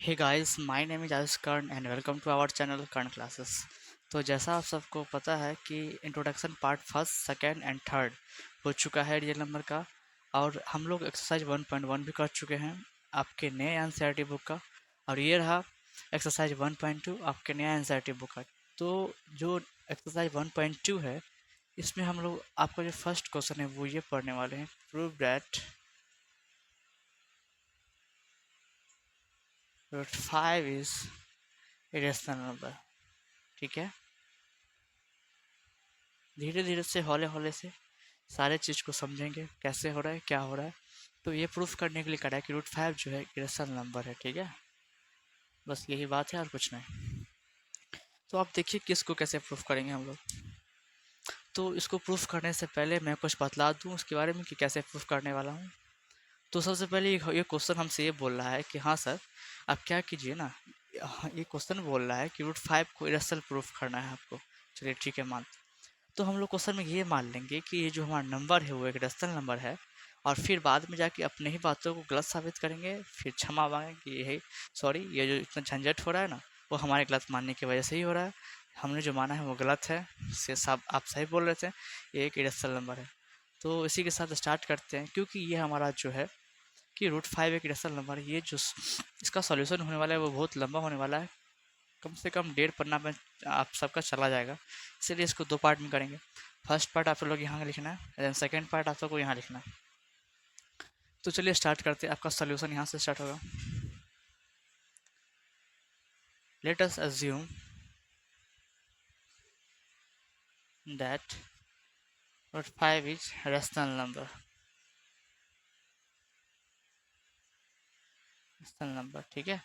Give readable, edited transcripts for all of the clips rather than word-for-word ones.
Hey guys, my name is Ayush Karn and welcome to our channel Karn classes. तो जैसा आप सबको पता है कि introduction part first, second and third हो चुका है रियल नंबर का। और हम लोग एक्सरसाइज 1.1 भी कर चुके हैं आपके नए एनसीईआरटी बुक का। और ये रहा एक्सरसाइज 1.2 आपके नया एनसीईआरटी बुक का। तो जो एक्सरसाइज 1.2 है, इसमें हम लोग आपका जो फर्स्ट क्वेश्चन है वो ये पढ़ने वाले हैं, prove that root 5 is irrational number. ठीक है, धीरे धीरे से हौले हौले से सारे चीज़ को समझेंगे कैसे हो रहा है, क्या हो रहा है। तो ये प्रूफ करने के लिए करा है कि रूट 5 जो है इरेशनल नंबर है। ठीक है, बस यही बात है और कुछ नहीं। तो आप देखिए कि इसको कैसे प्रूफ करेंगे हम लोग। तो इसको प्रूफ करने से पहले मैं कुछ बतला दूँ उसके बारे में कि कैसे प्रूफ करने वाला हूँ। तो सबसे पहले ये क्वेश्चन हमसे ये बोल रहा है कि हाँ सर, आप क्या कीजिए ना, ये क्वेश्चन बोल रहा है कि रूट 5 को इरेशनल प्रूफ करना है आपको। चलिए ठीक है, मान। तो हम लोग क्वेश्चन में ये मान लेंगे कि ये जो हमारा नंबर है वो एक रेशनल नंबर है, और फिर बाद में जाके अपने ही बातों को गलत साबित करेंगे, फिर क्षमा मांगेंगे कि यही सॉरी, ये जो इतना झंझट हो रहा है ना, वो हमारे गलत मानने की वजह से ही हो रहा है। हमने जो माना है वो गलत है, से सब आप सही बोल रहे थे, ये एक इरेशनल नंबर है। तो इसी के साथ स्टार्ट करते हैं, क्योंकि ये हमारा जो है कि रूट 5 एक इरेशनल नंबर है। ये जो इसका सॉल्यूशन होने वाला है वो बहुत लंबा होने वाला है, कम से कम 1.5 पन्ना में आप सबका चला जाएगा। इसीलिए इसको दो पार्ट में करेंगे। फर्स्ट पार्ट आप लोग यहाँ लिखना है, देन सेकेंड पार्ट आप सबको यहाँ लिखना है। तो चलिए स्टार्ट करते हैं। आपका सोल्यूशन यहाँ से स्टार्ट होगा। Let us assume that root 5 is rational number. Rational number, ठीक है।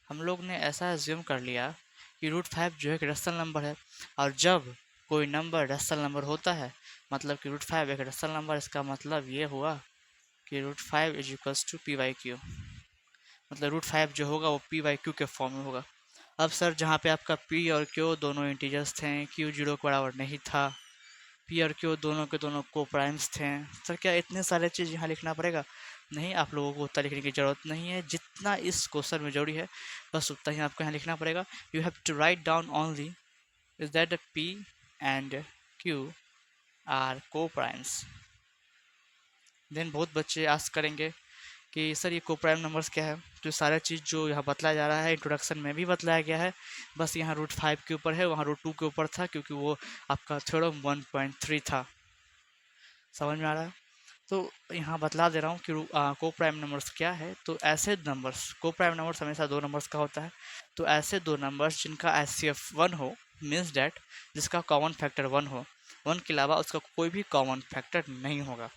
हम लोग ने ऐसा अज्यूम कर लिया कि रूट 5 जो है एक रेशनल नंबर है, और जब कोई नंबर रेशनल नंबर होता है, मतलब कि रूट 5 एक रेशनल नंबर, इसका मतलब ये हुआ कि root 5 is equals to P by Q. मतलब रूट 5 जो होगा वो पी वाई क्यू के फॉर्म में होगा। अब सर, जहाँ पे आपका पी और क्यू दोनों इंटीजर्स थे, क्यू जीरो के बराबर नहीं था, पी और क्यू दोनों के दोनों को प्राइम्स थे, सर क्या इतने सारे चीज़ यहाँ लिखना पड़ेगा? नहीं, आप लोगों को उतना लिखने की ज़रूरत नहीं है। जितना इस क्वेश्चन में जरूरी है बस उतना ही आपको यहाँ लिखना पड़ेगा। You have to write down only is that P and Q are coprimes. Then बहुत बच्चे आस्क करेंगे कि सर ये को प्राइम नंबर्स क्या है। तो सारा चीज़ जो यहाँ बतलाया जा रहा है इंट्रोडक्शन में भी बतलाया गया है, बस यहाँ रूट 5 के ऊपर है, वहाँ रूट 2 के ऊपर था, क्योंकि वो आपका थ्योरम 1.3 था। समझ में आ रहा है? तो यहाँ बतला दे रहा हूँ कि को प्राइम नंबर्स क्या है। तो ऐसे नंबर्स, को प्राइम नंबर्स हमेशा दो नंबर्स का होता है। तो ऐसे दो नंबर्स जिनका एचसीएफ 1 हो, मीन्स डैट जिसका कॉमन फैक्टर 1 हो, 1 के अलावा उसका कोई भी कॉमन फैक्टर नहीं होगा।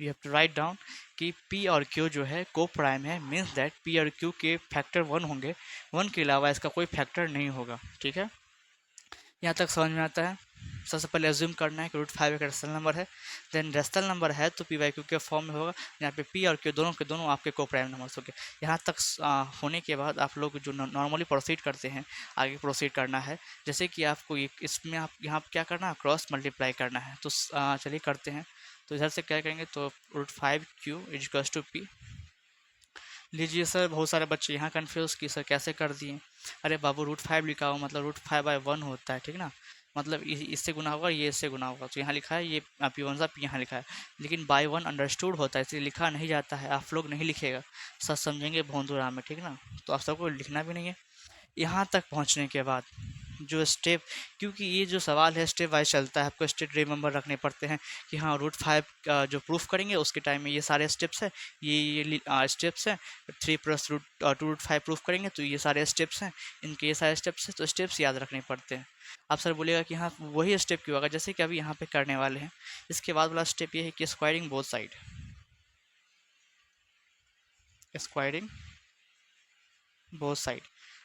You have to write down कि पी और क्यू जो है को प्राइम है, मीन्स दैट पी और क्यू के फैक्टर 1 होंगे, 1 के अलावा इसका कोई फैक्टर नहीं होगा। ठीक है, यहाँ तक समझ में आता है? सबसे पहले एज्यूम करना है कि रूट 5 एक रेशनल नंबर है। देन रेशनल नंबर है तो पी वाई क्यू के फॉर्म में होगा, यहाँ पे पी और क्यू दोनों के दोनों आपके को प्राइम नंबर्स होंगे। यहाँ तक होने के बाद आप लोग जो नॉर्मली प्रोसीड करते हैं, आगे प्रोसीड करना है। जैसे कि आपको इसमें आप यहाँ क्या करना है, क्रॉस मल्टीप्लाई करना है। तो चलिए करते हैं। तो इधर से क्या करेंगे, तो root 5 Q is equals to P. लीजिए सर, बहुत सारे बच्चे यहाँ कन्फ्यूज कि सर कैसे कर दिए। अरे बाबू, रूट 5 लिखा हो मतलब रूट 5/1 होता है, ठीक ना। मतलब इससे गुना होगा, ये इससे गुना होगा, तो यहाँ लिखा है ये पी वन सा पी, यहाँ लिखा है। लेकिन बाई वन अंडरस्टूड होता है, इसलिए लिखा नहीं जाता है। आप लोग नहीं लिखेगा, सर समझेंगे भोंदूराम में, ठीक ना। तो आप सबको लिखना भी नहीं है। यहाँ तक पहुँचने के बाद जो स्टेप, क्योंकि ये जो सवाल है स्टेप वाइज चलता है, आपको स्टेप रिमेंबर रखने पड़ते हैं कि हाँ रूट 5 जो प्रूफ करेंगे उसके टाइम में ये सारे स्टेप्स हैं, ये स्टेप्स हैं। 3 प्लस रूट 2 रूट 5 प्रूफ करेंगे तो ये सारे स्टेप्स हैं, इनके ये सारे स्टेप्स हैं, तो स्टेप्स याद रखने पड़ते हैं। आप सर बोलेगा कि हाँ वही स्टेप क्यों होगा, जैसे कि अभी यहाँ पे करने वाले हैं। इसके बाद वाला स्टेप ये है कि squaring both side, squaring both side.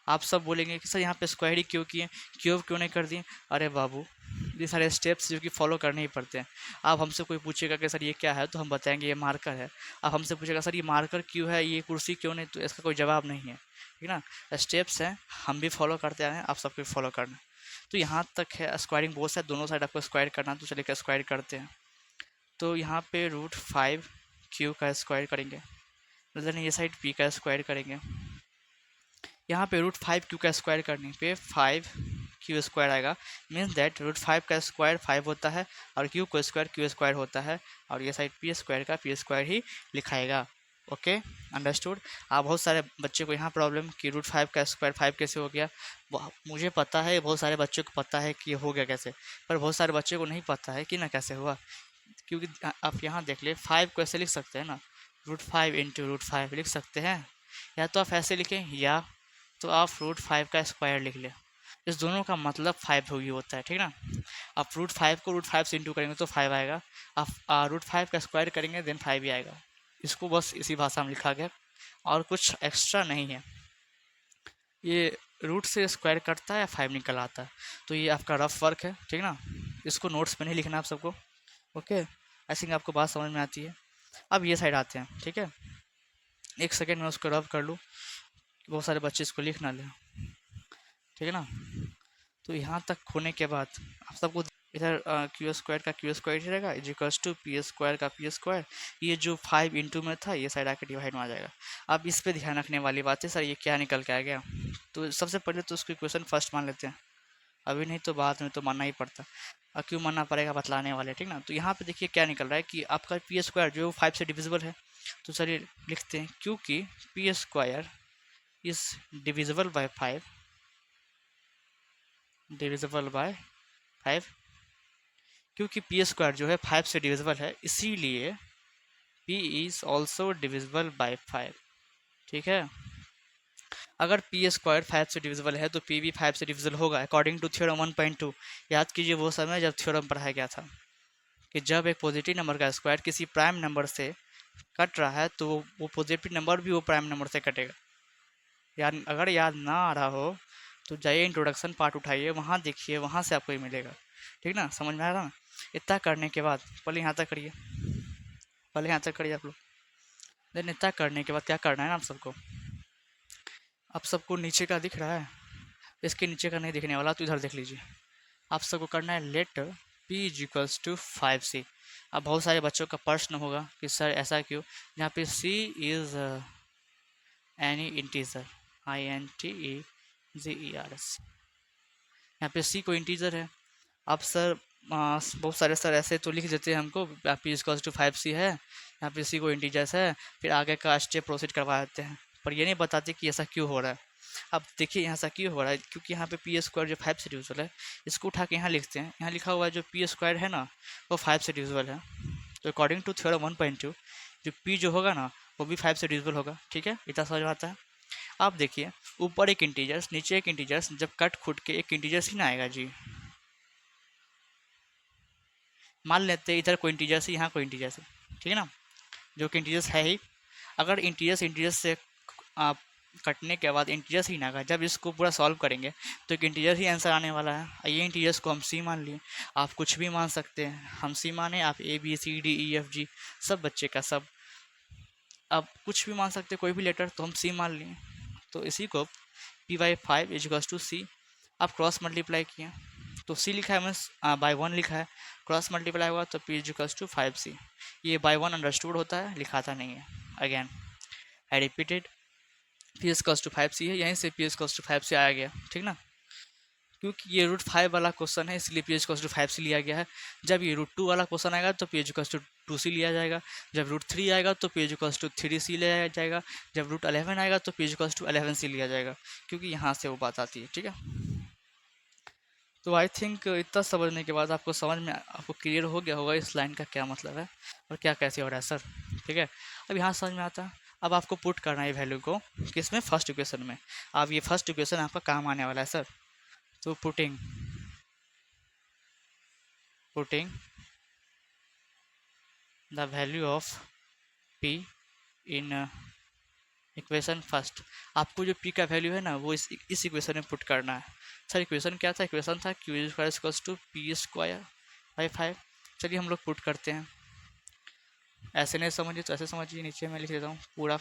आप सब बोलेंगे कि सर यहाँ पे स्क्वायरिंग क्यों किए, क्यूब क्यों नहीं कर दिए। अरे बाबू, ये सारे स्टेप्स जो कि फॉलो करने ही पड़ते हैं। आप हमसे कोई पूछेगा कि सर ये क्या है, तो हम बताएंगे ये मार्कर है। आप हमसे पूछेगा सर ये मार्कर क्यों है, ये कुर्सी क्यों नहीं, तो इसका कोई जवाब नहीं है, ठीक ना। स्टेप्स हैं, हम भी फॉलो करते आ रहे हैं, आप सबको फॉलो करना। तो यहाँ तक है स्क्वायरिंग बोथ साइड, दोनों साइड आपको स्क्वायर करना। तो चलिए स्क्वायर करते हैं। तो यहाँ पे रूट 5 क्यू का स्क्वायर करेंगे, मतलब ये साइड पी का स्क्वायर करेंगे। यहाँ पे रूट 5 क्यू का स्क्वायर करने पे 5 क्यू स्क्वायर आएगा। मीन्स दैट रूट 5 का स्क्वायर 5 होता है और क्यू स्क्वायर होता है, और ये साइड पी स्क्वायर का पी स्क्वायर ही लिखाएगा। Okay, understood. आप बहुत सारे बच्चे को यहाँ प्रॉब्लम कि रूट 5 का स्क्वायर 5 कैसे हो गया। मुझे पता है बहुत सारे बच्चों को पता है कि हो गया कैसे, पर बहुत सारे बच्चों को नहीं पता है कि ना कैसे हुआ। क्योंकि आप यहाँ देख ले 5 को ऐसे लिख सकते हैं ना, रूट 5 इंटू रूट 5 लिख सकते हैं, या तो आप ऐसे लिखें या तो आप रूट 5 का स्क्वायर लिख लें। इस दोनों का मतलब 5 ही होता है, ठीक ना। आप रूट 5 को रूट 5 से इंटू करेंगे तो 5 आएगा, आप रूट 5 का स्क्वायर करेंगे देन 5 ही आएगा। इसको बस इसी भाषा में लिखा गया और कुछ एक्स्ट्रा नहीं है। ये रूट से स्क्वायर कटता है या 5 निकल आता है, तो ये आपका रफ वर्क है, ठीक ना। इसको नोट्स में नहीं लिखना आप सबको। ओके, आई थिंक आपको बात समझ में आती है। अब ये साइड आते हैं, ठीक है। एक सेकेंड में उसको रब कर लूँ, बहुत सारे बच्चे इसको लिख ना लें, ठीक है ना। तो यहाँ तक होने के बाद आप सबको इधर क्यू स्क्वायर का क्यू स्क्वायर ही रहेगा इजिकल्स टू पी स्क्वायर का पी स्क्वायर। ये जो 5 इंटू में था ये साइड आके डिवाइड में आ जाएगा। अब इस पे ध्यान रखने वाली बात है सर ये क्या निकल के आ गया। तो सबसे पहले तो उसको इक्वेशन फर्स्ट मान लेते हैं, अभी नहीं तो बाद में तो मानना ही पड़ता। और क्यों मानना पड़ेगा बतलाने वाले, ठीक ना। तो यहाँ पे देखिए क्या निकल रहा है कि आपका पी स्क्वायर जो 5 से डिविजिबल है, तो चलिए लिखते हैं क्योंकि P square is divisible by 5, divisible by 5, क्योंकि पी स्क्वायर जो है 5 से डिविजिबल है इसीलिए P is also divisible by 5, ठीक है। अगर पी स्क्वायर 5 से डिविजिबल है तो पी भी 5 से डिविजिबल होगा अकॉर्डिंग टू थ्योरम 1.2। याद कीजिए वो समय जब थ्योरम पढ़ाया गया था कि जब एक पॉजिटिव नंबर का स्क्वायर किसी प्राइम नंबर से कट रहा है तो वो पॉजिटिव नंबर भी वो प्राइम नंबर से कटेगा। याद अगर याद ना आ रहा हो तो जाइए इंट्रोडक्शन पार्ट उठाइए, वहाँ देखिए, वहाँ से आपको ही मिलेगा, ठीक ना। समझ में आ रहा ना। इतना करने के बाद पहले यहाँ तक करिए, पहले यहाँ तक करिए आप लोग। देन इतना करने के बाद क्या करना है ना आप सबको, आप सबको नीचे का दिख रहा है, इसके नीचे का नहीं दिखने वाला तो इधर देख लीजिए। आप सबको करना है let p is equals to 5c। अब बहुत सारे बच्चों का प्रश्न होगा कि सर ऐसा क्यों, यहाँ पे c is any integer, INTEGERS, यहाँ पे c को इंटीजर है। अब सर बहुत सारे सर ऐसे तो लिख देते हैं हमको p इक्वल्स टू 5c है, यहाँ पे c को इंटीजर्स है, फिर आगे का स्टेप प्रोसीड करवा देते हैं, पर ये नहीं बताते कि ऐसा क्यों हो रहा है। अब देखिए यहाँ ऐसा क्यों हो रहा है, क्योंकि यहाँ पे पी स्क्वायर जो 5 से डिविजिबल है इसको उठा के यहाँ लिखते हैं। यहाँ लिखा हुआ है जो पी स्क्वायर है ना वो 5 से डिविजिबल है, तो अकॉर्डिंग टू थ्योरम 1.2 जो पी जो होगा ना वो भी 5 से डिविजिबल होगा, ठीक है। इतना समझ में आता है। आप देखिए ऊपर एक इंटीजर्स नीचे एक इंटीजर्स, जब कट खुट के एक इंटीजर्स ही ना आएगा जी। मान लेते हैं इधर कोई इंटीजर्स है यहाँ कोई इंटीजर्स है, ठीक है ना, जो कि इंटीजर्स है ही। अगर इंटीजर्स से आप कटने के बाद इंटीजर्स ही ना आएगा, जब इसको पूरा सॉल्व करेंगे तो एक इंटीजर ही आंसर आने वाला है। ये इंटीजर्स को हम सी मान लिए, आप कुछ भी मान सकते हैं, हम सी माने, आप ABCDEFG सब बच्चे का सब, आप कुछ भी मान सकते हैं कोई भी लेटर, तो हम सी मान लिए। तो इसी को P/5 इज टू सी, आप क्रॉस मल्टीप्लाई किए तो सी लिखा है मीन्स बाय 1 लिखा है, क्रॉस मल्टीप्लाई हुआ तो P इज टू 5C। ये बाय 1 अंडरस्टूड होता है, लिखाता नहीं है। Again I repeated, P S cos two 5C है, यहीं से P S cos two 5C आया गया, ठीक ना। क्योंकि ये रूट 5 वाला क्वेश्चन है इसलिए P H cos two 5C लिया गया है। जब ये रूट 2 वाला क्वेश्चन आएगा तो P H cos two 2C लिया जाएगा, जब रूट 3 आएगा तो P H cos two 3C लिया जाएगा, जब रूट 11 आएगा तो P H cos two 11C लिया जाएगा, क्योंकि यहाँ से वो बात आती है, ठीक है। तो आई थिंक इतना समझने के बाद आपको समझ में आपको क्लियर हो गया होगा इस लाइन का क्या मतलब है और क्या कैसे हो रहा है सर, ठीक है। अब यहाँ समझ में आता है। अब आपको पुट करना है वैल्यू को किसमें, फर्स्ट इक्वेशन में। अब ये फर्स्ट इक्वेशन आपका काम आने वाला है सर। तो putting the value of p in equation first. आपको जो p का वैल्यू है ना वो इस इक्वेशन में पुट करना है। सर इक्वेशन क्या था, इक्वेशन था q square equals to P square by 5। चलिए हम लोग पुट करते हैं, ऐसे नहीं समझिए तो ऐसे समझिए, नीचे मैं लिख देता हूँ पूरा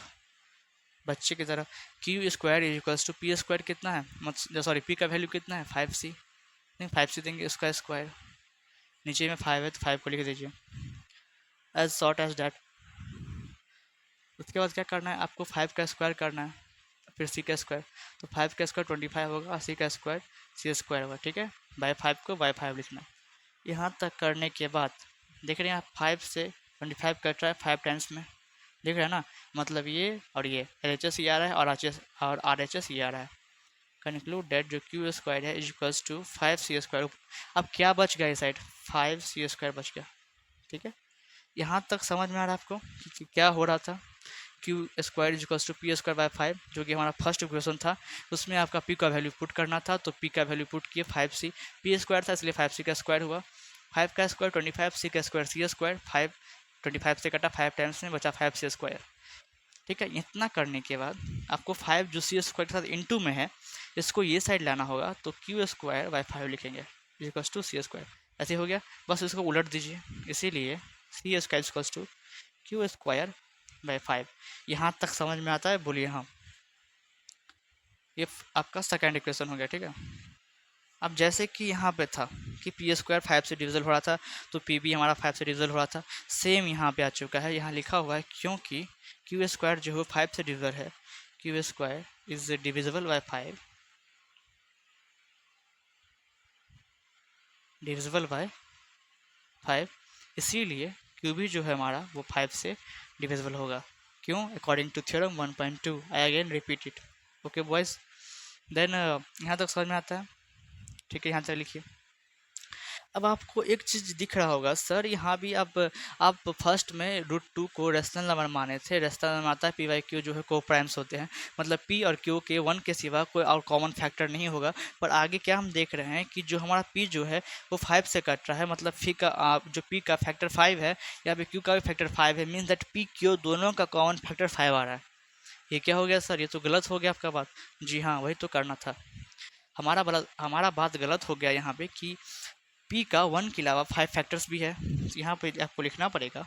बच्चे की तरह। Q square equals to P square कितना है, मतलब सॉरी पी का वैल्यू कितना है 5C, नहीं 5C देंगे उसका स्क्वायर, नीचे में 5 है तो 5 को लिख दीजिए, एज शॉर्ट एज डैट। उसके बाद क्या करना है आपको 5 का स्क्वायर करना है, फिर सी का स्क्वायर, तो 5 का स्क्वायर 25 होगा, सी का स्क्वायर सी स्क्वायर होगा, ठीक है। बाई 5 को बाई 5 लिखना। यहाँ तक करने के बाद देख रहे हैं आप 5 से 25 कट रहा है 5 टाइम्स में, देख रहे हैं ना, मतलब ये और ये एल एच एस ये आ रहा है और आर एच एस ये आ रहा है। कंक्लूड डेट जो क्यू स्क्वायर है is equals to 5 C square. अब क्या बच गया इस साइड, 5 सी स्क्वायर बच गया, ठीक है। यहाँ तक समझ में आ रहा है आपको कि क्या हो रहा था। Q square is equals to P square by 5, जो कि हमारा फर्स्ट इक्वेशन था, उसमें आपका पी का वैल्यू पुट करना था, तो पी का वैल्यू पुट किए 5 सी, पी स्क्वायर था इसलिए 5 सी का स्क्वायर हुआ, 5 का स्क्वायर 25, सी का स्क्वायर सी स्क्वायर, 5 25 से कटा 5 टाइम्स में बचा 5 सी स्क्वायर, ठीक है। इतना करने के बाद आपको 5 जो सी स्क्वायर के साथ इंटू में है इसको ये साइड लाना होगा, तो क्यू स्क्वायर बाय 5 लिखेंगे इक्वल्स टू सी स्क्वायर, ऐसे हो गया। बस इसको उलट दीजिए, इसीलिए C square equals to Q square by 5। यहाँ तक समझ में आता है, बोलिए हाँ। ये आपका सेकेंड इक्वेशन हो गया, ठीक है। अब जैसे कि यहाँ पे था कि पी स्क्वायर 5 से डिविजल हो रहा था, तो पी भी हमारा 5 से डिविजल हो रहा था, सेम यहाँ पे आ चुका है। यहाँ लिखा हुआ है क्योंकि क्यू स्क्वायर जो है 5 से डिविजल है, Q square is divisible by 5, divisible by 5, इसीलिए क्यू भी जो है हमारा वो 5 से डिविजिबल होगा। क्यों? According to theorem 1.2। I again repeat it. Okay boys, then यहाँ तक समझ में आता है, ठीक है। यहाँ तक लिखिए। अब आपको एक चीज़ दिख रहा होगा सर, यहाँ भी आप फर्स्ट में √2 को रेशनल नंबर माने थे। रेशनल नंबर आता है पी वाई क्यू जो है को प्राइम्स होते हैं, मतलब पी और क्यू के 1 के सिवा कोई और कॉमन फैक्टर नहीं होगा। पर आगे क्या हम देख रहे हैं कि जो हमारा पी जो है वो 5 से कट रहा है, मतलब फी का जो पी का फैक्टर 5 है, यहाँ पे क्यू का भी फैक्टर 5 है, मीन्स दैट पी क्यू दोनों का कॉमन फैक्टर 5 आ रहा है। ये क्या हो गया सर, ये तो गलत हो गया आपका बात। जी हाँ, वही तो करना था। हमारा बात गलत हो गया यहाँ पे कि पी का 1 के अलावा 5 फैक्टर्स भी है। यहाँ पे आपको लिखना पड़ेगा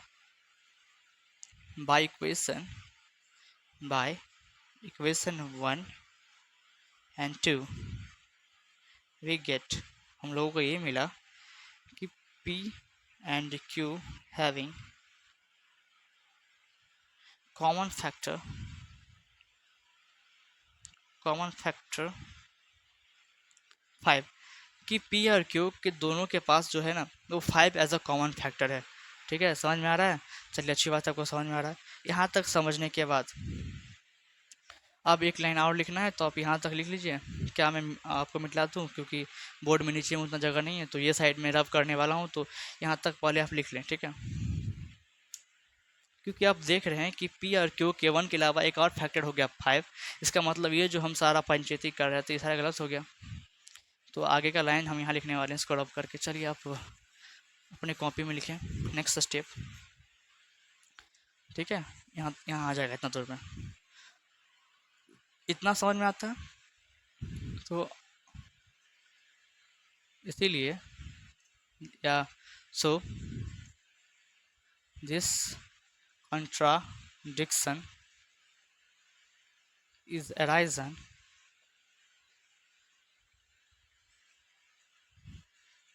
by equation 1 and 2 we get, हम लोगों को ये मिला कि P and Q having common factor 5, कि पी और क्यू के दोनों के पास जो है ना वो 5 एज अ कॉमन फैक्टर है, ठीक है। समझ में आ रहा है? चलिए, अच्छी बात है, आपको समझ में आ रहा है। यहाँ तक समझने के बाद अब एक लाइन और लिखना है, तो आप यहाँ तक लिख लीजिए। क्या मैं आपको मिटला दूँ, क्योंकि बोर्ड में नीचे में उतना जगह नहीं है, तो ये साइड में रब करने वाला हूँ, तो यहाँ तक पहले आप लिख लें, ठीक है। क्योंकि आप देख रहे हैं कि पी और क्यू के 1 के अलावा एक और फैक्टर हो गया 5, इसका मतलब ये जो हम सारा पंचायती कर रहे थे ये सारा गलत हो गया। तो आगे का लाइन हम यहाँ लिखने वाले हैं इसको रब करके। चलिए आप अपने कॉपी में लिखें नेक्स्ट स्टेप, ठीक है। यहाँ आ जाएगा इतना दूर में, इतना समझ में आता है। तो इसीलिए या सो this contradiction is arisen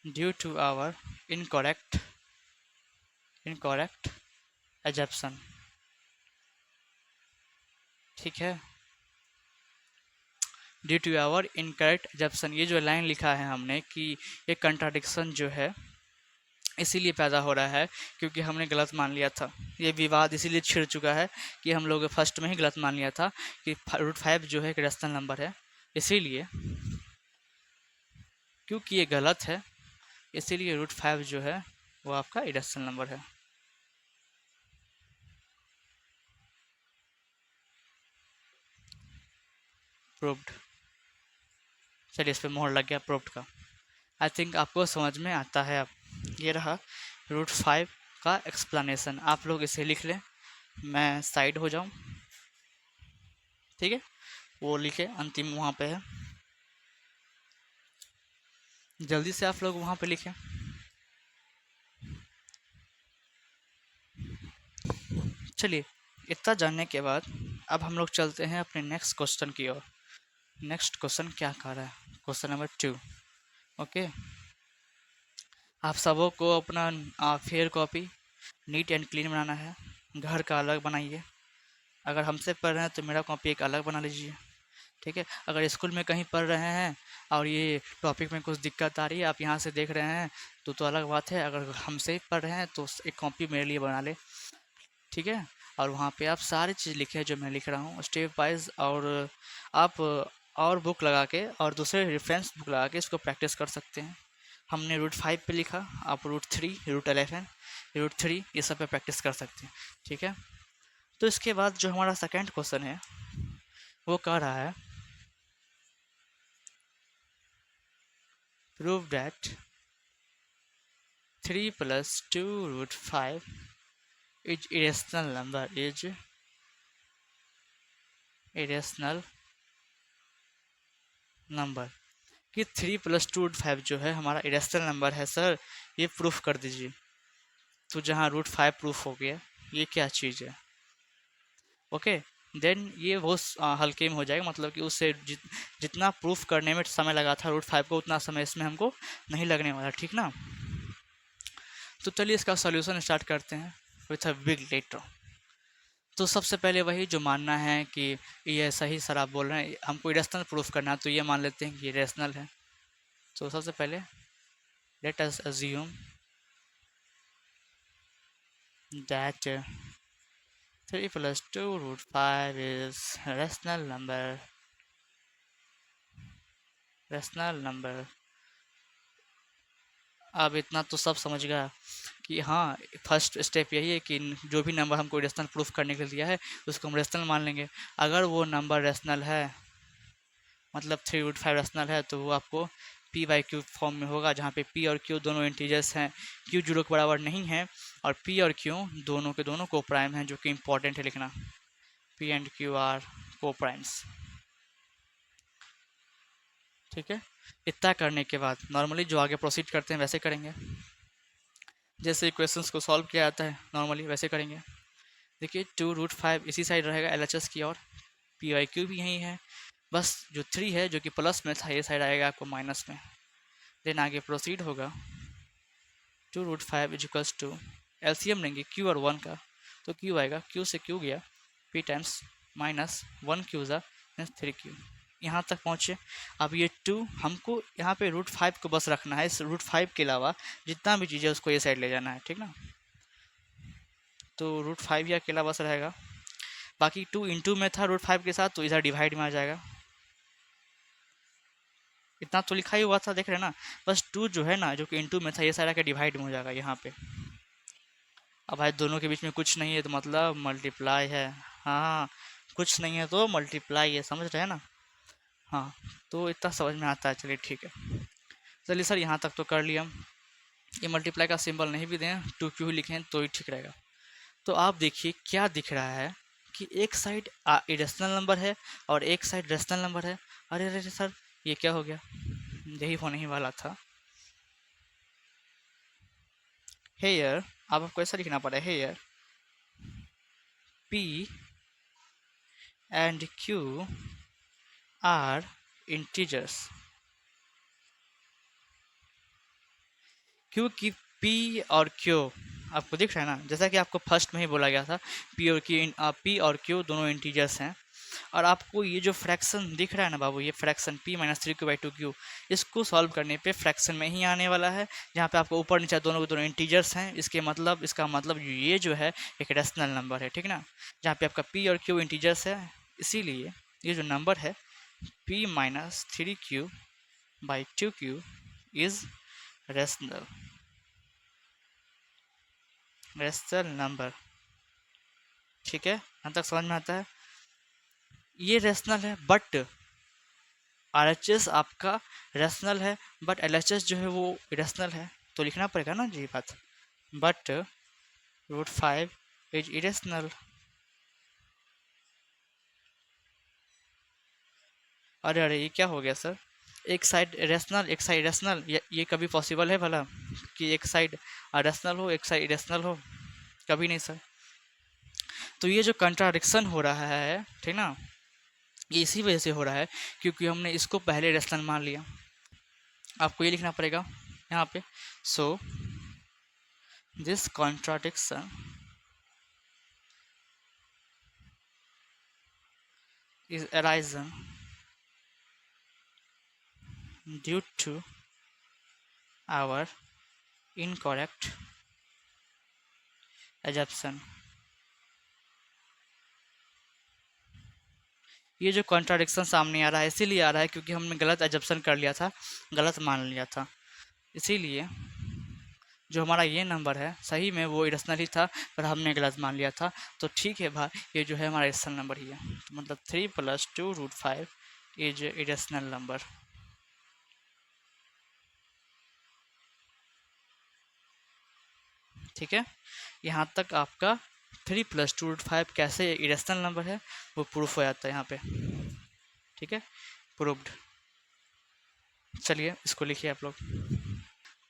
due to our incorrect assumption, ठीक है। Due to our incorrect assumption, ये जो लाइन लिखा है हमने कि ये कंट्राडिक्शन जो है इसीलिए पैदा हो रहा है क्योंकि हमने गलत मान लिया था। ये विवाद इसीलिए छिड़ चुका है कि हम लोग फर्स्ट में ही गलत मान लिया था कि √5 जो है एक रेशनल नंबर है, इसीलिए क्योंकि ये गलत है इसीलिए √5 जो है वो आपका इरेशनल नंबर है। प्रूव्ड। चलिए, इस पर मोहर लग गया प्रूव्ड का। आई थिंक आपको समझ में आता है। अब ये रहा √5 का एक्सप्लेनेशन। आप लोग इसे लिख लें, मैं साइड हो जाऊं, ठीक है। वो लिखे अंतिम वहाँ पे है, जल्दी से आप लोग वहाँ पे लिखें। चलिए, इतना जानने के बाद अब हम लोग चलते हैं अपने नेक्स्ट क्वेश्चन की ओर। नेक्स्ट क्वेश्चन क्या कह रहा है, क्वेश्चन नंबर 2। ओके, आप सबों को अपना fair copy neat and clean बनाना है, घर का अलग बनाइए। अगर हमसे पढ़ रहे हैं तो मेरा कॉपी एक अलग बना लीजिए, ठीक है। अगर स्कूल में कहीं पढ़ रहे हैं और ये टॉपिक में कुछ दिक्कत आ रही है, आप यहाँ से देख रहे हैं तो अलग बात है। अगर हमसे ही पढ़ रहे हैं तो एक कॉपी मेरे लिए बना ले, ठीक है। और वहाँ पे आप सारी चीज़ लिखे जो मैं लिख रहा हूँ स्टेप वाइज, और आप और बुक लगा के और दूसरे रेफरेंस बुक लगा के इसको प्रैक्टिस कर सकते हैं। हमने रूट 5 पे लिखा, आप रूट 3, रूट 11, रूट 3 ये सब पे प्रैक्टिस कर सकते हैं, ठीक है। तो इसके बाद जो हमारा सेकेंड क्वेश्चन है वो कह रहा है prove that 3 + 2 root 5 is irrational number, is irrational number. कि 3 + 2 रूट 5 जो है हमारा इरेशनल नंबर है सर, ये प्रूफ कर दीजिए। तो जहाँ रूट 5 प्रूफ हो गया, ये क्या चीज़ है? ओके, देन ये बहुत हल्के में हो जाएगा, मतलब कि उससे जितना प्रूफ करने में समय लगा था रूट 5 को, उतना समय इसमें हमको नहीं लगने वाला, ठीक ना। तो चलिए इसका सॉल्यूशन स्टार्ट करते हैं विथ अ बिग लेटर। तो सबसे पहले वही जो मानना है कि ये सही सर आप बोल रहे हैं, हमको इरेशनल प्रूफ करना है, तो ये मान लेते हैं कि ये रेशनल है। तो सबसे पहले let us assume that 3 + 2 root 5 is rational number, rational number। अब इतना तो सब समझ गया कि हाँ, फर्स्ट स्टेप यही है कि जो भी नंबर हमको रेशनल प्रूफ करने के लिए दिया है उसको हम रेशनल मान लेंगे। अगर वो नंबर रेशनल है, मतलब 3 रूट 5 रेशनल है, तो वो आपको पी बाई क्यू फॉर्म में होगा, जहाँ पे पी और क्यू दोनों इंटीजर्स हैं, क्यू जीरो के बराबर नहीं है, और पी और क्यू दोनों के दोनों को प्राइम हैं, जो कि इंपॉर्टेंट है लिखना। पी एंड क्यू आर को प्राइम्स, ठीक है। इतना करने के बाद नॉर्मली जो आगे प्रोसीड करते हैं वैसे करेंगे, जैसे इक्वेशंस को सॉल्व किया जाता है नॉर्मली वैसे करेंगे। देखिए 2 रूट 5 इसी साइड रहेगा एलएचएस की, और पी वाई क्यू भी यही है, बस जो 3 है जो कि प्लस में था ये साइड आएगा आपको माइनस में। देन आगे प्रोसीड होगा 2 रूट 5 इजिकल्स टू, एलसीएम लेंगे क्यू और 1 का, तो क्यू आएगा, क्यू से क्यू गया, पी टाइम्स माइनस 1 क्यू ज़ा 3 क्यू। यहाँ तक पहुँचे। अब ये 2 हमको यहाँ पे रूट 5 को बस रखना है, इस रूट 5 के अलावा जितना भी चीज़ है उसको ये साइड ले जाना है, ठीक ना। तो रूट 5 या अकेला बस रहेगा, बाकी 2 इंटू में था रूट 5 के साथ, तो इधर डिवाइड में आ जाएगा। इतना तो लिखा ही हुआ था, देख रहे हैं ना। बस 2 जो है ना, जो कि इंटू में था, ये सारा के डिवाइड में हो जाएगा यहाँ पे। अब भाई दोनों के बीच में कुछ नहीं है तो मतलब मल्टीप्लाई है। हाँ, कुछ नहीं है तो मल्टीप्लाई है, समझ रहे हैं ना। हाँ, तो इतना समझ में आता है, चलिए ठीक है। चलिए सर यहाँ तक तो कर लिया हम। ये मल्टीप्लाई का सिंबल नहीं भी दें, 2 क्यू लिखें तो ही ठीक रहेगा। तो आप देखिए क्या दिख रहा है कि एक साइड इरेशनल नंबर है और एक साइड रेशनल नंबर है। अरे अरे सर, ये क्या हो गया? यही होने ही वाला था। हेयर, अब आपको ऐसा लिखना पड़ा, here P and Q are integers. क्योंकि पी और क्यू आपको दिख रहा है ना, जैसा कि आपको फर्स्ट में ही बोला गया था, पी और क्यू दोनों इंटीजर्स हैं। और आपको ये जो फ्रैक्शन दिख रहा है ना बाबू, ये फ्रैक्शन p-3q/2q, इसको सॉल्व करने पे फ्रैक्शन में ही आने वाला है, जहाँ पे आपको ऊपर नीचे दोनों के दोनों इंटीजर्स हैं। इसका मतलब ये जो है एक रेशनल नंबर है, ठीक ना, जहाँ पे आपका p और q इंटीजर्स है। इसीलिए ये जो नंबर है p-3q/2q इज रेशनल नंबर, ठीक है। यहाँ तक समझ में आता है। ये रेशनल है, बट आरएचएस आपका रेशनल है, बट एलएचएस जो है वो इरेशनल है, तो लिखना पड़ेगा ना जी बात। But root 5 is irrational. अरे अरे, ये क्या हो गया सर? एक साइड रेशनल एक साइड इरेशनल, ये कभी पॉसिबल है भला कि एक साइड रेशनल हो एक साइड इरेशनल हो? कभी नहीं सर। तो ये जो कंट्राडिक्शन हो रहा है, ठीक ना, ये इसी वजह से हो रहा है क्योंकि हमने इसको पहले रेशनल मान लिया। आपको ये लिखना पड़ेगा यहाँ पे, so this contradiction is arisen due to our incorrect assumption. ये जो कॉन्ट्राडिक्शन सामने आ रहा है इसीलिए आ रहा है क्योंकि हमने गलत एजप्शन कर लिया था, गलत मान लिया था। इसीलिए जो हमारा ये नंबर है सही में वो इरेशनल ही था, पर हमने गलत मान लिया था। तो ठीक है भाई, ये जो है हमारा इरेशनल नंबर ही है। तो मतलब 3 + 2√5 इज इरेशनल नंबर। ठीक है, यहाँ तक आपका 3 + 2√5 कैसे इरेशनल नंबर है वो प्रूफ हो जाता है यहाँ पे। ठीक है, प्रूव्ड। चलिए इसको लिखिए आप लोग।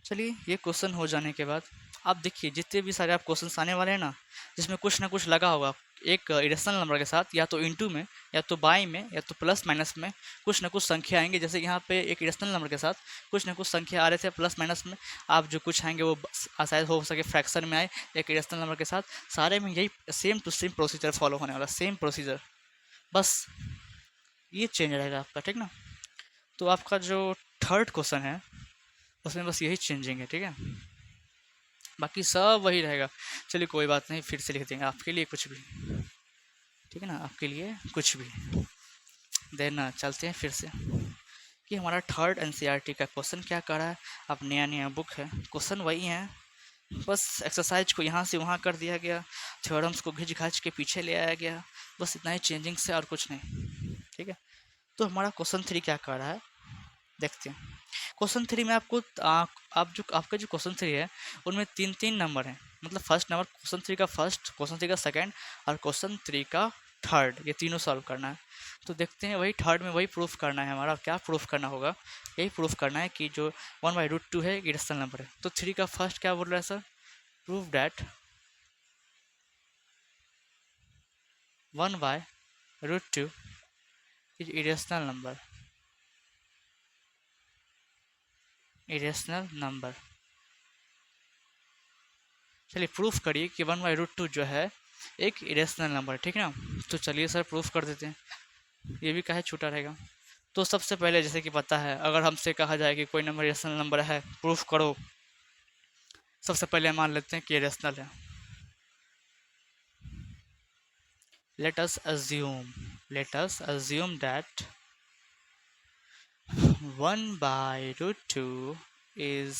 चलिए ये क्वेश्चन हो जाने के बाद आप देखिए जितने भी सारे आप क्वेश्चन आने वाले हैं ना, जिसमें कुछ ना कुछ लगा होगा एक इरेशनल नंबर के साथ, या तो इनटू में, या तो बाई में, या तो प्लस माइनस में कुछ ना कुछ संख्या आएंगे। जैसे यहाँ पे एक इरेशनल नंबर के साथ कुछ ना कुछ संख्या आ रहे थे प्लस माइनस में, आप जो कुछ आएंगे वो शायद हो सके फ्रैक्शन में आए एक इरेशनल नंबर के साथ। सारे में यही same to same procedure follow होने वाला, सेम प्रोसीजर, बस ये चेंज रहेगा आपका। ठीक ना, तो आपका जो थर्ड क्वेश्चन है उसमें बस यही चेंजिंग है। ठीक है, बाकी सब वही रहेगा। चलिए कोई बात नहीं, फिर से लिख देंगे आपके लिए कुछ भी। ठीक है ना, आपके लिए कुछ भी। देन चलते हैं फिर से कि हमारा थर्ड एनसीईआरटी का क्वेश्चन क्या कर रहा है। अब नया नया बुक है, क्वेश्चन वही है, बस एक्सरसाइज को यहाँ से वहाँ कर दिया गया, थ्योरम्स को घिंच घाच के पीछे ले आया गया, बस इतना ही चेंजिंग से और कुछ नहीं। ठीक है, तो हमारा क्वेश्चन 3 क्या कर रहा है देखते हैं। क्वेश्चन 3 में आपको आप जो आपका जो क्वेश्चन 3 है उनमें 3 नंबर हैं। मतलब फर्स्ट नंबर क्वेश्चन 3 का फर्स्ट, क्वेश्चन 3 का सेकंड और क्वेश्चन 3 का थर्ड, ये तीनों सॉल्व करना है। तो देखते हैं, वही थर्ड में वही प्रूफ करना है हमारा। क्या प्रूफ करना होगा, यही प्रूफ करना है कि जो 1/√2 है इरेशनल नंबर है। तो 3 का फर्स्ट क्या बोल रहा है sir, prove that 1/√2 is irrational number. Irrational number, चलिए प्रूफ करिए कि 1/√2 जो है एक इरेशनल नंबर है। ठीक है ना, तो चलिए सर प्रूफ कर देते हैं, ये भी काहे छूटा रहेगा। तो सबसे पहले जैसे कि पता है, अगर हमसे कहा जाए कि कोई नंबर इरेशनल नंबर है प्रूफ करो, सबसे पहले मान लेते हैं कि इरेशनल है। let us assume that 1/√2 is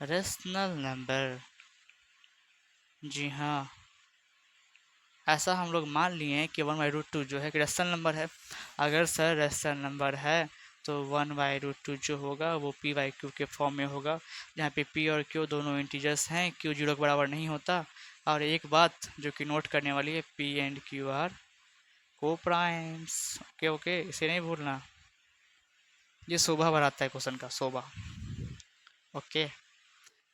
rational number. जी हाँ, ऐसा हम लोग मान लिए हैं कि 1/√2 जो है रेशनल नंबर है। अगर सर रेशनल नंबर है तो 1/√2 जो होगा वो p/q के फॉर्म में होगा, जहाँ पे p और q दोनों इंटीजर्स हैं, q 0 के बराबर नहीं होता। और एक बात जो कि नोट करने वाली है, p एंड q आर को प्राइम्स। ओके ओके, इसे नहीं भूलना, ये शोभा बढ़ाता है क्वेश्चन का, शोभा। ओके,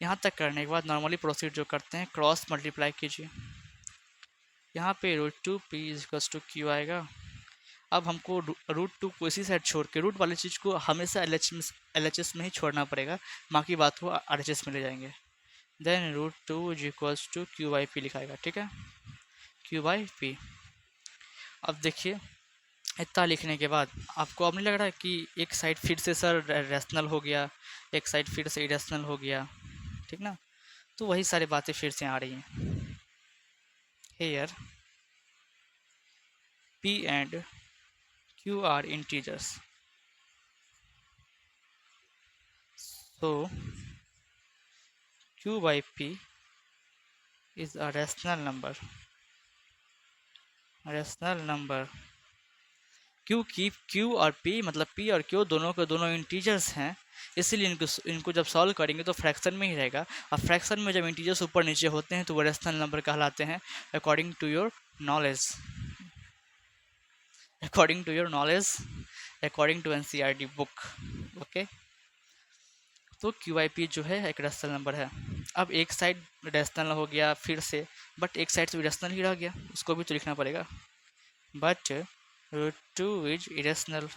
यहाँ तक करने के बाद नॉर्मली प्रोसीड जो करते हैं, क्रॉस मल्टीप्लाई कीजिए। यहाँ पे √2p = q आएगा। अब हमको √2 को इसी साइड छोड़ के, रूट वाली चीज़ को हमेशा LHS में ही छोड़ना पड़ेगा, बाकी बात को RHS में ले जाएंगे। देन √2 = q/p लिखाएगा। ठीक है, q/p। अब देखिए इतना लिखने के बाद आपको अब नहीं लग रहा है कि एक साइड फिर से सर रैशनल हो गया, एक साइड फिर से इरेशनल हो गया। ठीक ना, तो वही सारी बातें फिर से आ रही हैं। Here p and q are integers, so q/p is a rational number। rational number, क्योंकि q और p मतलब p और q दोनों के दोनों इंटीजर्स हैं, इसीलिए इनको जब सॉल्व करेंगे तो फ्रैक्शन में ही रहेगा। और फ्रैक्शन में जब इंटीजर्स ऊपर नीचे होते हैं तो वो रेशनल नंबर कहलाते हैं, according to your knowledge, according to your knowledge, according to NCERT book. Okay, तो QIP जो है एक रेशनल नंबर है। अब एक साइड रेशनल हो गया फिर से, बट एक साइड तो इरेशनल ही रह गया, उसको भी तो लिखना पड़ेगा। But √2 is irrational,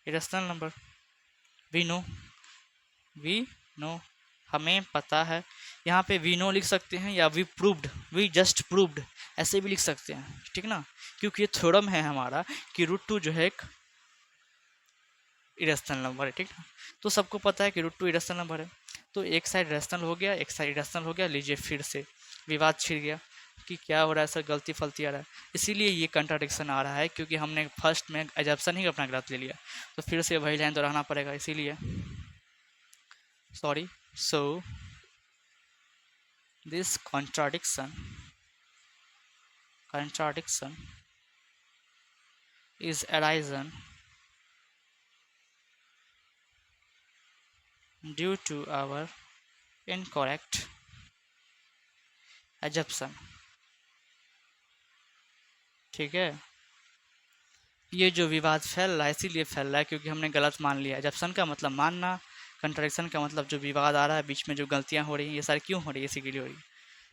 irrational number, we know, we know. हमें पता है। यहाँ पे वी नो लिख सकते हैं या we proved, we just proved, ऐसे भी लिख सकते हैं, ठीक ना। क्योंकि ये थ्योरम है हमारा कि रूट टू जो है एक इरेशनल नंबर है, ठीक ना। तो सबको पता है कि रूट टू इरेशनल नंबर है। तो एक साइड रैशनल हो गया, एक साइड इरेशनल हो गया। लीजिए फिर से विवाद छिड़ गया कि क्या हो रहा है सर, गलती फलती आ रहा है। इसीलिए ये कंट्राडिक्शन आ रहा है, क्योंकि हमने फर्स्ट में एजप्शन ही अपना गलत ले लिया, तो फिर से वही लाइन दोहराना पड़ेगा, इसीलिए sorry. So this contradiction is arisen due to our incorrect assumption, ठीक है। ये जो विवाद फैल रहा है इसीलिए फैल रहा है क्योंकि हमने गलत मान लिया। एजप्शन का मतलब मानना, कंट्रडिक्शन का मतलब जो विवाद आ रहा है बीच में, जो गलतियां हो रही हैं, ये सारी क्यों हो रही है, इसी के लिए हो रही है।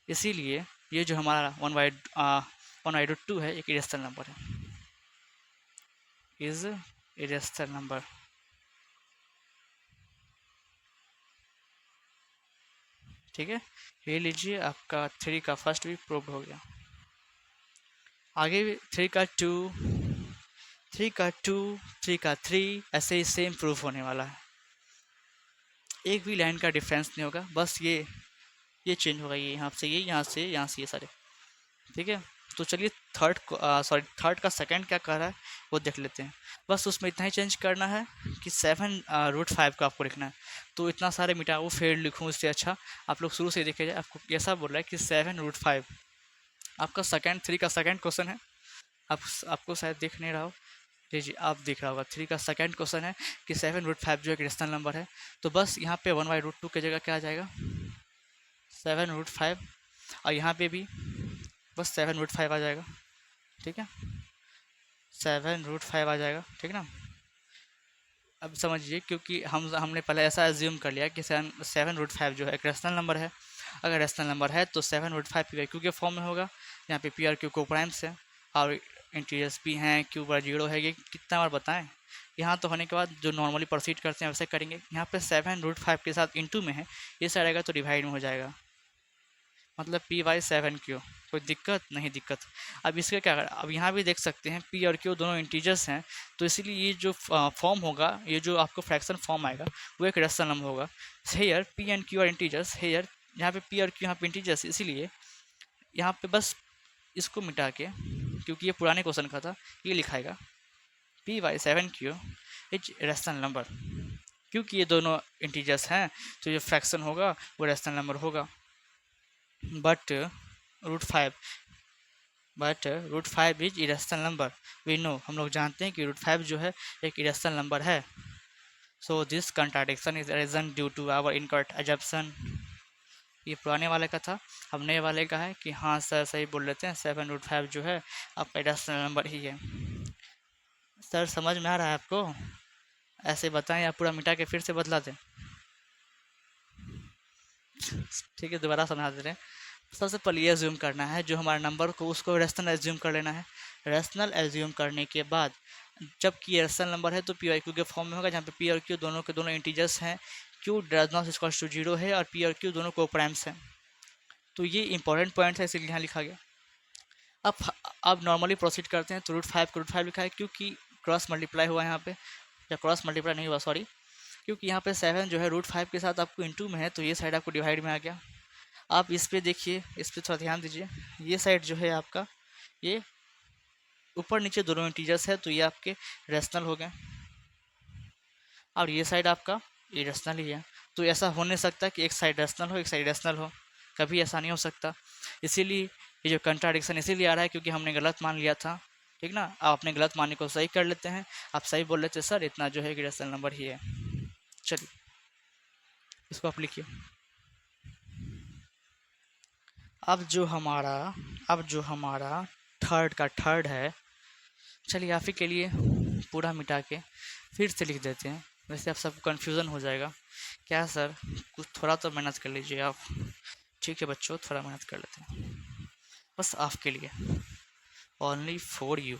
इसीलिए ये जो हमारा वन बाई रूट टू है एक इरेशनल नंबर है, इज इरेशनल नंबर, ठीक है। ये लीजिए आपका थ्री का फर्स्ट भी प्रूव हो गया। आगे भी थ्री का टू, थ्री का थ्री, ऐसे ही सेम प्रूफ होने वाला है। एक भी लाइन का डिफरेंस नहीं होगा, बस ये चेंज होगा, ये यहाँ से ये, यहाँ से यहाँ से ये सारे, ठीक है। तो चलिए थर्ड का सेकंड क्या कह रहा है वो देख लेते हैं। बस उसमें इतना ही चेंज करना है कि 7√5 का आपको लिखना है। तो इतना सारे मिटाओ फिर लिखूँ, इससे अच्छा आप लोग शुरू से देखे जाए। आपको कैसा बोल रहा है कि 7√5 आपका सेकंड, थ्री का सेकंड क्वेश्चन है। आपको शायद दिख नहीं रहा हो, जी आप दिख रहा होगा। थ्री का सेकंड क्वेश्चन है कि 7√5 जो एक रेशनल नंबर है। तो बस यहाँ पे 1/√2 की जगह क्या आ जाएगा, 7√5, और यहाँ पे भी बस 7√5 आ जाएगा, ठीक है। 7√5 आ जाएगा, ठीक ना। अब समझिए, क्योंकि हमने पहले ऐसा एज्यूम कर लिया कि 7√5 जो है एक रेशनल नंबर है। अगर रेशनल नंबर है तो 7√5 पी क्यू के फॉर्म में होगा। यहाँ पे पी आर क्यू को प्राइम्स है और इंटीजर्स भी हैं, क्यू बार जीरो है। ये कितना बार बताएं। यहाँ तो होने के बाद जो नॉर्मली प्रोसीड करते हैं वैसे करेंगे। यहाँ पे 7√5 के साथ इंटू में है, ये साइड आएगा तो डिवाइड में हो जाएगा, मतलब P/7Q। कोई दिक्कत नहीं, दिक्कत। अब इसका क्या कर, अब यहाँ भी देख सकते हैं P और Q दोनों इंटीजर्स हैं, तो इसीलिए ये जो फॉर्म होगा, ये जो आपको फ्रैक्शन फॉर्म आएगा वो एक रेशनल नंबर होगा। Here P and Q are integers, here यहाँ पे P और Q यहाँ पे इंटीजर्स, इसीलिए यहाँ पे बस इसको मिटा के, क्योंकि ये पुराने क्वेश्चन का था, ये लिखाएगा P/7Q इज रेशनल नंबर। क्योंकि ये दोनों इंटीजर्स हैं तो ये फ्रैक्शन होगा, वो रेशनल नंबर होगा। But √5 √5 is irrational number, we know, हम लोग जानते हैं कि √5 जो है एक इरेशनल नंबर है। So this contradiction is arisen due to our incorrect assumption। ये पुराने वाले का था। हम नए वाले का है कि हाँ सर सही बोल लेते हैं, 7√5 जो है आपका इरेशनल नंबर ही है। सर समझ में आ रहा है आपको? ऐसे बताएं या पूरा मिटा के फिर से बदला दें? ठीक है, दोबारा समझा दे रहे हैं। सबसे पहले ये एज्यूम करना है जो हमारा नंबर को, उसको रेशनल एज्यूम कर लेना है। रेशनल एज्यूम करने के बाद जबकि ये रेशनल नंबर है तो पी और क्यू के फॉर्म में होगा, जहाँ पे पी और क्यू दोनों के दोनों इंटीजर्स हैं, Q does not equals to 0 है और पी और क्यू दोनों को प्राइम्स हैं। तो ये इंपॉर्टेंट पॉइंट है, इसलिए यहाँ लिखा गया। अब अब नॉर्मली प्रोसीड करते हैं तो √5 को √5 लिखा है क्योंकि क्रॉस मल्टीप्लाई हुआ है यहाँ पे, या क्रॉस मल्टीप्लाई नहीं हुआ सॉरी, क्योंकि यहाँ पे 7 जो है √5 के साथ आपको इंटू में है, तो ये साइड आपको डिवाइड में आ गया। आप इस पे देखिए, इस पे थोड़ा ध्यान दीजिए। ये साइड जो है आपका, ये ऊपर नीचे दोनों इंटीजर्स है, तो ये आपके रेशनल हो गए, और ये साइड आपका इरेशनल ही है। तो ऐसा हो नहीं सकता कि एक साइड रेशनल हो एक साइड इरेशनल हो, कभी ऐसा नहीं हो सकता। इसीलिए ये जो कंट्राडिक्शन इसीलिए आ रहा है क्योंकि हमने गलत मान लिया था, ठीक ना। आप अपने गलत मानने को सही कर लेते हैं। आप सही बोल लेते सर इतना जो है कि रेशनल नंबर ही है। चलिए इसको आप लिखिए। अब जो हमारा थर्ड का थर्ड है, चलिए आप ही के लिए पूरा मिटा के फिर से लिख देते हैं, वैसे आप सबको कन्फ्यूज़न हो जाएगा। क्या सर, कुछ थोड़ा तो मेहनत कर लीजिए आप। ठीक है बच्चों, थोड़ा मेहनत कर लेते हैं, बस आपके लिए, ओनली फॉर यू।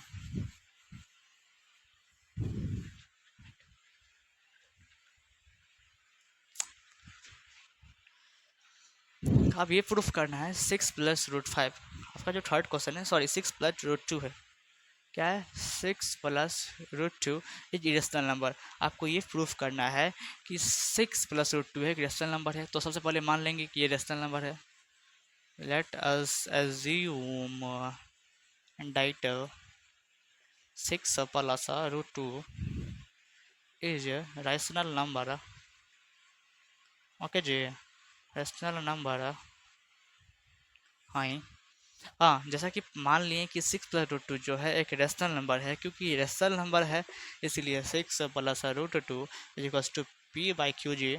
अब ये प्रूफ करना है 6 प्लस रूट 5। आपका जो थर्ड क्वेश्चन है, सॉरी 6 प्लस रूट 2 है। क्या है? 6 plus root 2 is irrational number. आपको ये प्रूफ करना है कि 6 प्लस रूट 2 है, एक इरेशनल नंबर है। तो सबसे पहले मान लेंगे कि ये इरेशनल नंबर है। Let us assume that 6 plus root 2 is rational number. Okay जी, रैशनल नंबर। हाँ, हाँ, जैसा कि मान लिए कि 6 प्लस रूट 2 जो है एक रेशनल नंबर है, क्योंकि रेशनल नंबर है इसलिए 6 plus root 2 equals to P by Q जी।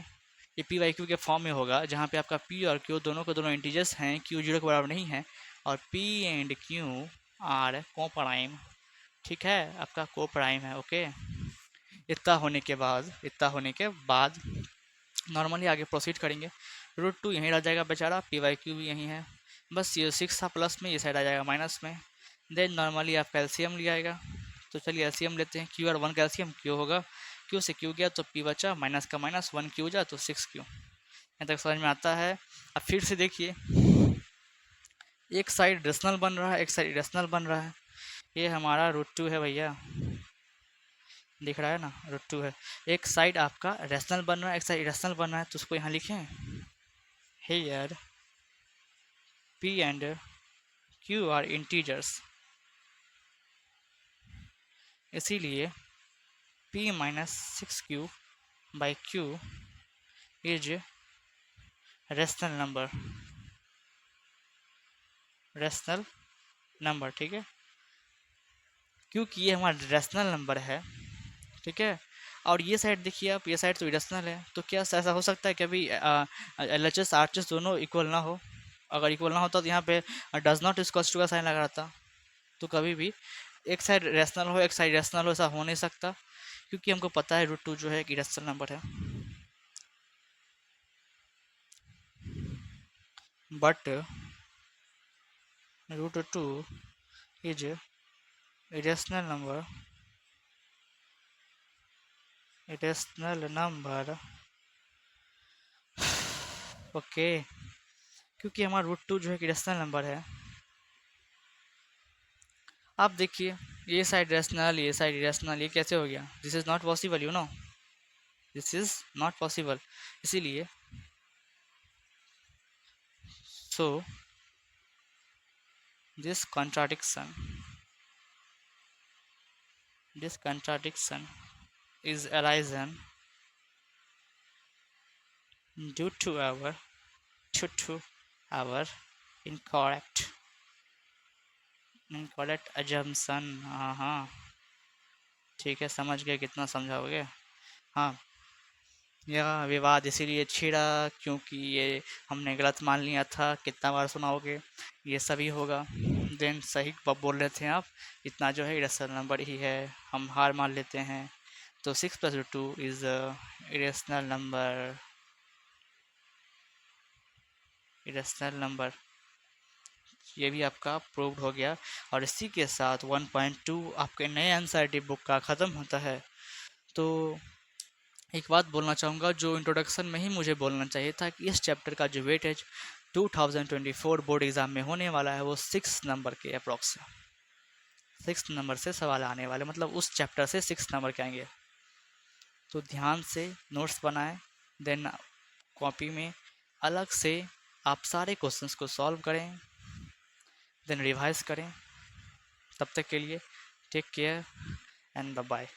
ये पी बाई क्यू के फॉर्म में होगा, जहाँ पे आपका पी और क्यू दोनों के दोनों इंटीजर्स हैं, क्यू जीरो के बराबर नहीं है, और पी एंड क्यू आर को प्राइम। ठीक है, आपका को प्राइम है। ओके, इतना होने के बाद नॉर्मली आगे प्रोसीड करेंगे। रूट 2 यहीं रह जाएगा बेचारा, पी वाई क्यू भी यहीं है, बस ये 6 था प्लस में, ये साइड आ जाएगा माइनस में। देन नॉर्मली आपका एलसीएम लिया आएगा। तो चलिए एलसीएम लेते हैं। क्यू और 1 का एलसीएम क्यू होगा, क्यू से क्यू गया तो पी बचा, माइनस का माइनस, 1 क्यू जा तो 6 क्यू। यहाँ तक समझ में आता है। अब फिर से देखिए, एक साइड रेशनल बन रहा है, एक साइड इरेशनल बन रहा है। ये हमारा रूट 2 है भैया, दिख रहा है ना, रूट 2 है। एक साइड आपका रेशनल बन रहा है, एक साइड इरेशनल बन रहा है, तो उसको यहाँ लिखें। Here p and q are integers, इसीलिए p minus 6q by q is rational number. ठीक है, क्योंकि ये हमारा रेशनल नंबर है। ठीक है, और ये साइड देखिए आप, ये साइड तो इरेशनल है, तो क्या ऐसा हो सकता है कि अभी L H S R H S दोनों इक्वल ना हो? अगर इक्वल ना होता तो यहाँ पे डज नॉट इक्वल्स टू का साइन लगा रहता। तो कभी भी एक साइड रेशनल हो, एक साइड रेशनल हो, ऐसा हो नहीं सकता, क्योंकि हमको पता है रूट 2 जो है एक इरेशनल नंबर है। But root 2 is irrational number. Okay, क्योंकि हमारा रूट 2 जो है इरेशनल नंबर है। आप देखिए, ये साइड रेशनल, ये साइड इरेशनल, ये कैसे हो गया? This is not possible, you know, this is not possible. इसीलिए so this contradiction is arisen due to our incorrect assumption। हाँ हाँ, ठीक है, समझ गए, कितना समझाओगे? हाँ, यह विवाद इसीलिए छिड़ा क्योंकि ये हमने गलत मान लिया था। कितना बार सुनाओगे? ये सभी होगा। देन सही बोल रहे थे आप, इतना जो है इरेशनल नंबर ही है, हम हार मान लेते हैं। तो 6 प्लस 2 इज इरेशनल नंबर। ये भी आपका प्रूव्ड हो गया। और इसी के साथ 1.2 आपके नए एनसीईआरटी बुक का ख़त्म होता है। तो एक बात बोलना चाहूँगा, जो इंट्रोडक्शन में ही मुझे बोलना चाहिए था, कि इस चैप्टर का जो वेटेज 2024 बोर्ड एग्ज़ाम में होने वाला है वो 6 नंबर के अप्रॉक्स है। 6 नंबर से सवाल आने वाले, मतलब उस चैप्टर से 6 नंबर के आएंगे। तो ध्यान से नोट्स बनाएं, देन कॉपी में अलग से आप सारे क्वेश्चंस को सॉल्व करें, देन रिवाइज करें। तब तक के लिए take care and bye bye.